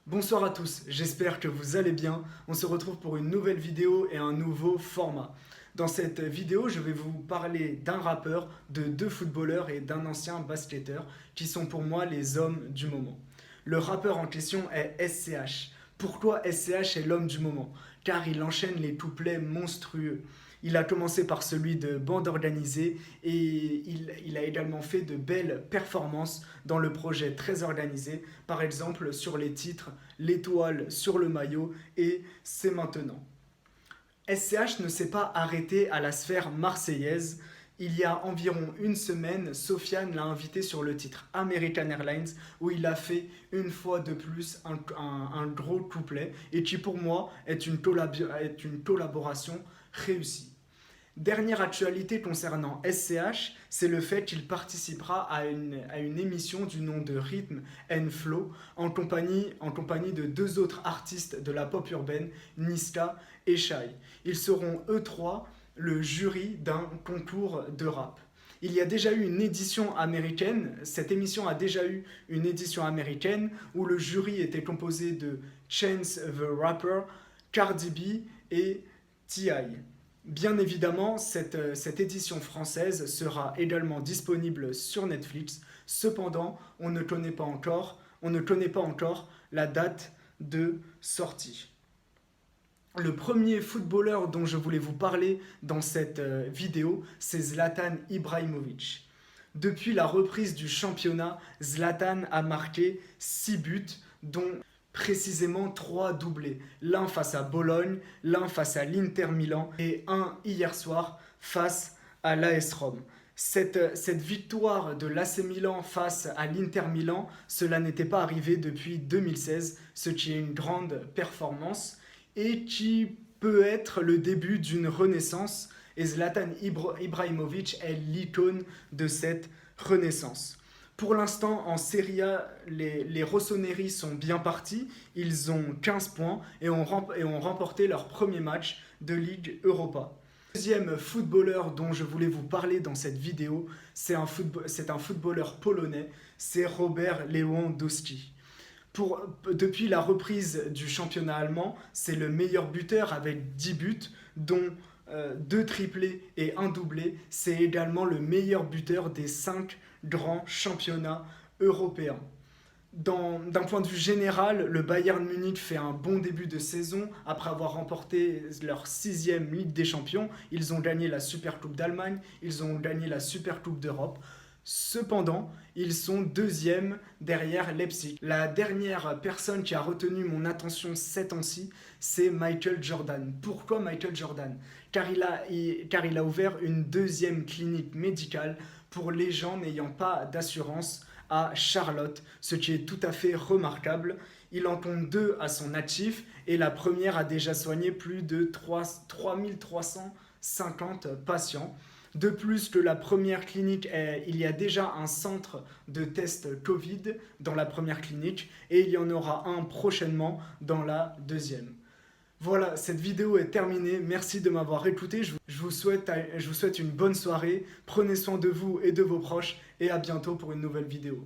Bonsoir à tous, j'espère que vous allez bien. On se retrouve pour une nouvelle vidéo et un nouveau format. Dans cette vidéo, je vais vous parler d'un rappeur, de deux footballeurs et d'un ancien basketteur qui sont pour moi les hommes du moment. Le rappeur en question est SCH. Pourquoi SCH est l'homme du moment? Car il enchaîne les couplets monstrueux. Il a commencé par celui de Bande Organisée et il a également fait de belles performances dans le projet Très Organisé, par exemple sur les titres L'étoile sur le maillot et C'est maintenant. SCH ne s'est pas arrêté à la sphère marseillaise. Il y a environ une semaine, Sofiane l'a invité sur le titre American Airlines où il a fait une fois de plus un gros couplet et qui pour moi est une collaboration réussie. Dernière actualité concernant SCH, c'est le fait qu'il participera à une émission du nom de Rhythm and Flow en compagnie de deux autres artistes de la pop urbaine, Niska et Shai. Ils seront eux trois le jury d'un concours de rap. Il y a déjà eu une édition américaine, cette émission a déjà eu une édition américaine où le jury était composé de Chance the Rapper, Cardi B et T.I. Bien évidemment, cette édition française sera également disponible sur Netflix. Cependant, on ne connaît pas encore la date de sortie. Le premier footballeur dont je voulais vous parler dans cette vidéo, c'est Zlatan Ibrahimovic. Depuis la reprise du championnat, Zlatan a marqué 6 buts, dont précisément 3 doublés. L'un face à Bologne, l'un face à l'Inter Milan et un hier soir face à l'AS Rome. Cette victoire de l'AC Milan face à l'Inter Milan, cela n'était pas arrivé depuis 2016, ce qui est une grande performance et qui peut être le début d'une renaissance. Et Zlatan Ibrahimovic est l'icône de cette renaissance. Pour l'instant, en Serie A, les Rossoneri sont bien partis. Ils ont 15 points et ont remporté leur premier match de Ligue Europa. Le deuxième footballeur dont je voulais vous parler dans cette vidéo, c'est un footballeur polonais, c'est Robert Lewandowski. Depuis la reprise du championnat allemand, c'est le meilleur buteur avec 10 buts, dont 2 triplés et 1 doublé. C'est également le meilleur buteur des 5 grands championnats européens. D'un point de vue général, le Bayern Munich fait un bon début de saison après avoir remporté leur 6e Ligue des Champions. Ils ont gagné la Supercoupe d'Allemagne, ils ont gagné la Supercoupe d'Europe. Cependant, ils sont deuxièmes derrière Leipzig. La dernière personne qui a retenu mon attention ces temps-ci, c'est Michael Jordan. Pourquoi Michael Jordan? Car il a ouvert une deuxième clinique médicale pour les gens n'ayant pas d'assurance à Charlotte, ce qui est tout à fait remarquable. Il en compte 2 à son actif et la première a déjà soigné plus de 3350 patients. De plus que la première clinique, il y a déjà un centre de test Covid dans la première clinique et il y en aura un prochainement dans la deuxième. Voilà, cette vidéo est terminée. Merci de m'avoir écouté. Je vous souhaite une bonne soirée. Prenez soin de vous et de vos proches et à bientôt pour une nouvelle vidéo.